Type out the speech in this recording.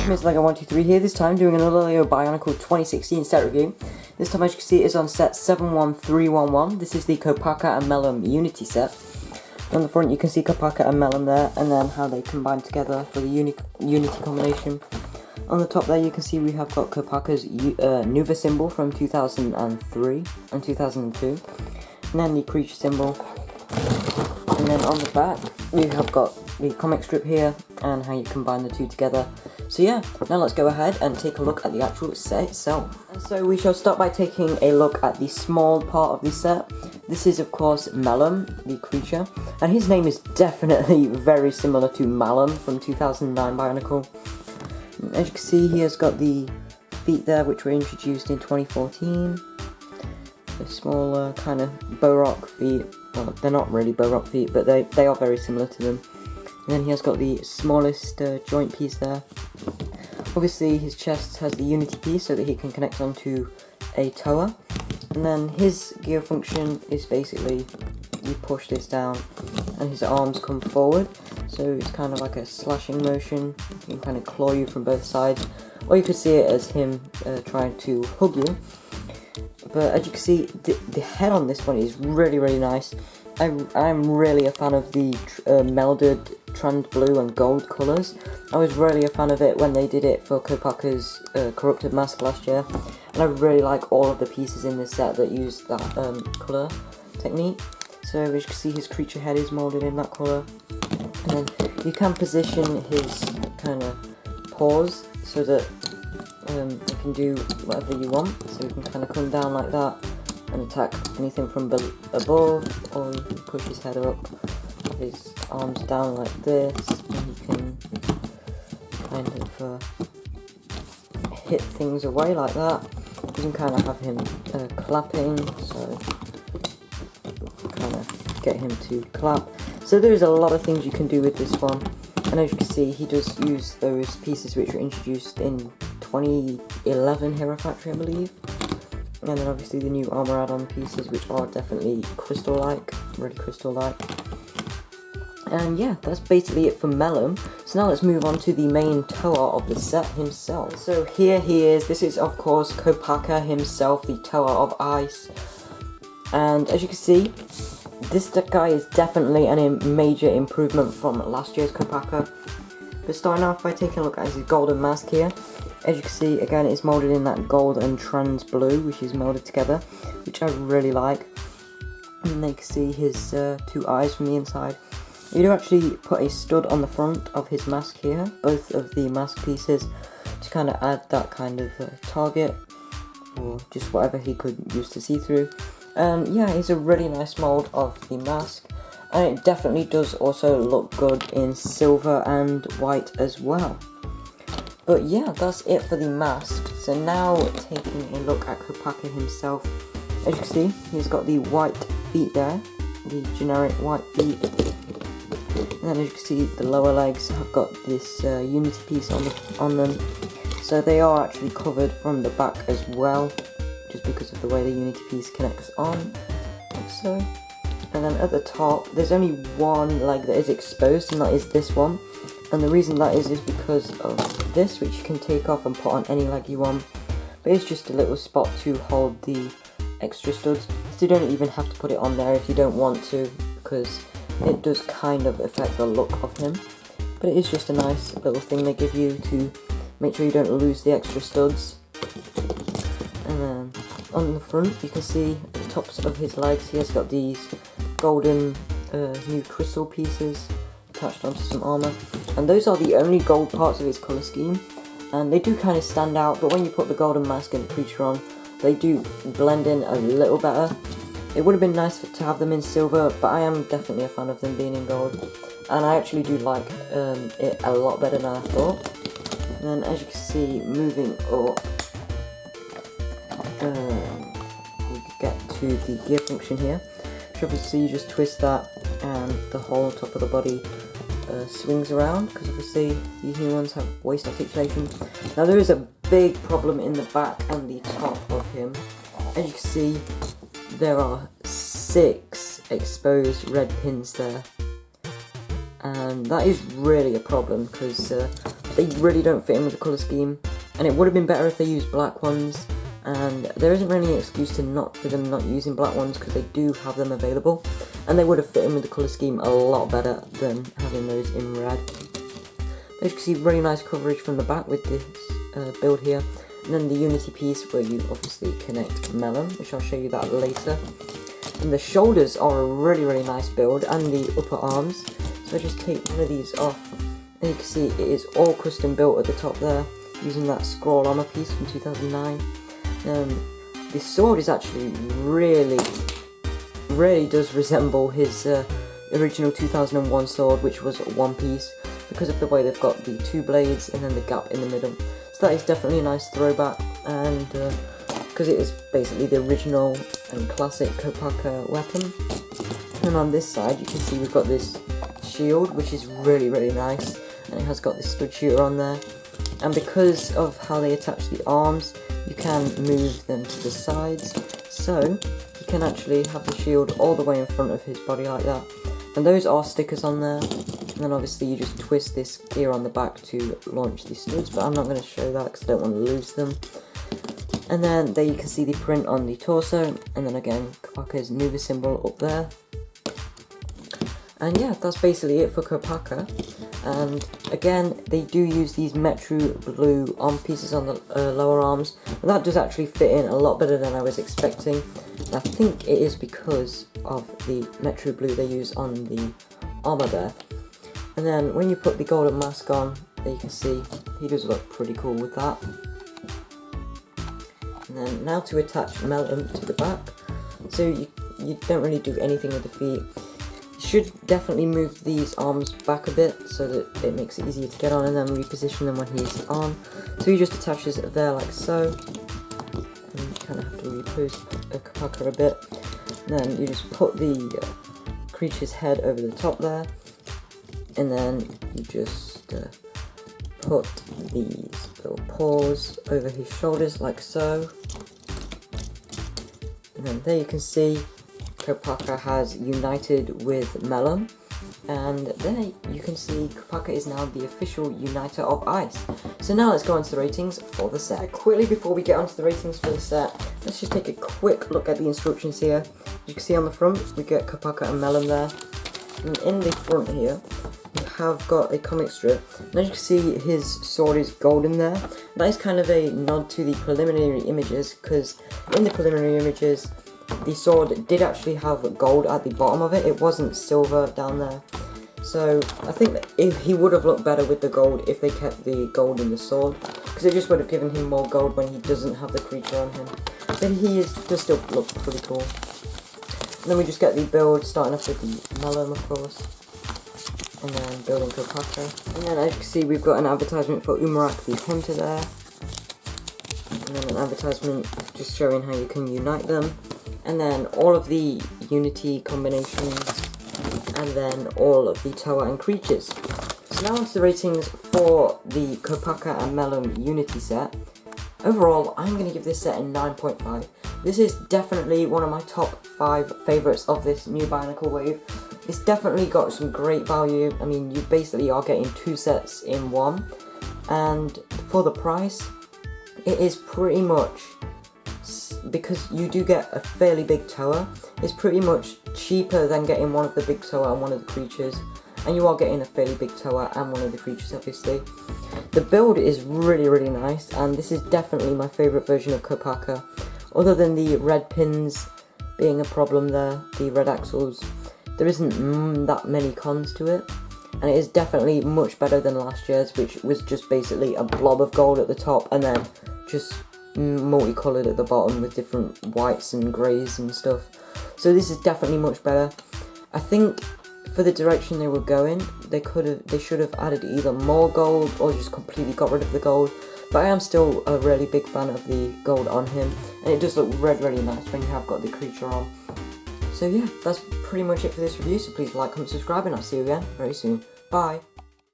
It's Lego123 here, this time doing another Lego BIONICLE 2016 set review. This time, as you can see, it is on set 71311. This is the Kopaka and Melum Unity set. On the front you can see Kopaka and Melum there, and then how they combine together for the Unity combination. On the top there you can see we have got Kopaka's Nuva symbol from 2003 and 2002. And then the creature symbol. And then on the back we have got the comic strip here and how you combine the two together. So yeah, now let's go ahead and take a look at the actual set itself. And so we shall start by taking a look at the small part of the set. This is of course Melum, the creature, and his name is definitely very similar to Malum from 2009 BIONICLE. As you can see, he has got the feet there which were introduced in 2014. The smaller kind of Bow-Rock feet. Well, they're not really Bow-Rock feet, but they are very similar to them. And then he has got the smallest joint piece there. Obviously his chest has the Unity piece so that he can connect onto a tower. And then his gear function is basically you push this down and his arms come forward. So it's kind of like a slashing motion. He can kind of claw you from both sides. Or you could see it as him trying to hug you. But as you can see, the head on this one is really nice. I'm really a fan of the melded trans blue and gold colours. I was really a fan of it when they did it for Kopaka's corrupted mask last year. And I really like all of the pieces in this set that use that colour technique. So as you can see, his creature head is moulded in that colour. And then you can position his kind of paws so that you can do whatever you want. So you can kind of come down like that and attack anything from above, or you can push his head up, have his arms down like this, and you can kind of hit things away like that. You can kind of have him clapping, so kind of get him to clap. So there's a lot of things you can do with this one, and as you can see, he does use those pieces which were introduced in 2011 Hero Factory, I believe. And then obviously the new armor add-on pieces, which are definitely crystal-like, really crystal-like. And yeah, that's basically it for Melum. So now let's move on to the main Tower of the set himself. So here he is. This is of course Kopaka himself, the Tower of Ice. And as you can see, this guy is definitely a major improvement from last year's Kopaka. But starting off by taking a look at his golden mask here. As you can see, again, it's moulded in that gold and trans blue, which is moulded together, which I really like. And then you can see his two eyes from the inside. You do actually put a stud on the front of his mask here, both of the mask pieces, to kind of add that kind of target, or just whatever he could use to see through. And yeah, it's a really nice mould of the mask, and it definitely does also look good in silver and white as well. But yeah, that's it for the mask. So now taking a look at Kopaka himself. As you can see, he's got the white feet there, the generic white feet. And then as you can see, the lower legs have got this Unity piece on them. So they are actually covered from the back as well, just because of the way the Unity piece connects on, like so. And then at the top, there's only one leg that is exposed, and that is this one. And the reason that is because of this, which you can take off and put on any leg you want. But it's just a little spot to hold the extra studs. So you don't even have to put it on there if you don't want to, because it does kind of affect the look of him. But it is just a nice little thing they give you to make sure you don't lose the extra studs. And then on the front, you can see at the tops of his legs, he has got these golden new crystal pieces attached onto some armour, and those are the only gold parts of his colour scheme, and they do kind of stand out, but when you put the golden mask and the creature on, they do blend in a little better. It would have been nice to have them in silver, but I am definitely a fan of them being in gold, and I actually do like it a lot better than I thought. And then as you can see, moving up, we get to the gear function here. So obviously you just twist that and the whole top of the body swings around, because obviously these new ones have waist articulation. Now there is a big problem in the back and the top of him. As you can see, there are 6 exposed red pins there. And that is really a problem, because they really don't fit in with the colour scheme, and it would have been better if they used black ones, and there isn't really an excuse for them not using black ones, because they do have them available, and they would have fit in with the colour scheme a lot better than having those in red. As you can see, really nice coverage from the back with this build here, and then the unity piece where you obviously connect Melum, which I'll show you that later. And the shoulders are a really nice build, and the upper arms. So I just take one of these off, and you can see it is all custom built at the top there, using that scroll armor piece from 2009. The sword is actually really does resemble his original 2001 sword, which was one piece, because of the way they've got the two blades and then the gap in the middle. So that is definitely a nice throwback, and because it is basically the original and classic Kopaka weapon. And on this side you can see we've got this shield, which is really nice, and it has got this stud shooter on there. And because of how they attach the arms, you can move them to the sides, so you can actually have the shield all the way in front of his body like that. And those are stickers on there, and then obviously you just twist this gear on the back to launch the studs, but I'm not going to show that because I don't want to lose them. And then there you can see the print on the torso, and then again Kopaka's Nuva symbol up there. And yeah, that's basically it for Kopaka. And again, they do use these Metro Blue arm pieces on the lower arms, and that does actually fit in a lot better than I was expecting. And I think it is because of the Metro Blue they use on the armor there. And then when you put the golden mask on, there you can see he does look pretty cool with that. And then now to attach Melum to the back. So you don't really do anything with the feet. You should definitely move these arms back a bit so that it makes it easier to get on, and then reposition them when he's on. So he just attaches it there like so. And you kind of have to repose Kopaka a bit. And then you just put the creature's head over the top there. And then you just put these little paws over his shoulders like so. And then there you can see Kopaka has united with Melum, and there you can see Kopaka is now the official uniter of ice. So now let's go on to the ratings for the set. Quickly before we get onto the ratings for the set, let's just take a quick look at the instructions here. As you can see on the front, we get Kopaka and Melum there, and in the front here we have got a comic strip, and as you can see his sword is golden there. That is kind of a nod to the preliminary images, because in the preliminary images the sword did actually have gold at the bottom of it. It wasn't silver down there. So I think that he would have looked better with the gold if they kept the gold in the sword, because it just would have given him more gold when he doesn't have the creature on him. But does still look pretty cool. And then we just get the build, starting off with the Melum, of course, and then building Kopaka. And then as you can see, we've got an advertisement for Umarak the Hunter there, and then an advertisement just showing how you can unite them, and then all of the unity combinations, and then all of the Toa and creatures. So now onto the ratings for the Kopaka and Melum unity set. Overall, I'm going to give this set a 9.5. This is definitely one of my top 5 favourites of this new Bionicle wave. It's definitely got some great value. I mean, you basically are getting 2 sets in one, and for the price, it is pretty much, because you do get a fairly big Toa, it's pretty much cheaper than getting one of the big Toa and one of the creatures, and you are getting a fairly big Toa and one of the creatures obviously. The build is really nice, and this is definitely my favourite version of Kopaka, other than the red pins being a problem there, the red axles. There isn't that many cons to it, and it is definitely much better than last year's, which was just basically a blob of gold at the top and then just multicoloured at the bottom with different whites and greys and stuff. So this is definitely much better. I think for the direction they were going, they should have added either more gold or just completely got rid of the gold. But I am still a really big fan of the gold on him, and it does look really nice when you have got the creature on. So yeah, that's pretty much it for this review, so please like, comment, subscribe, and I'll see you again very soon. Bye!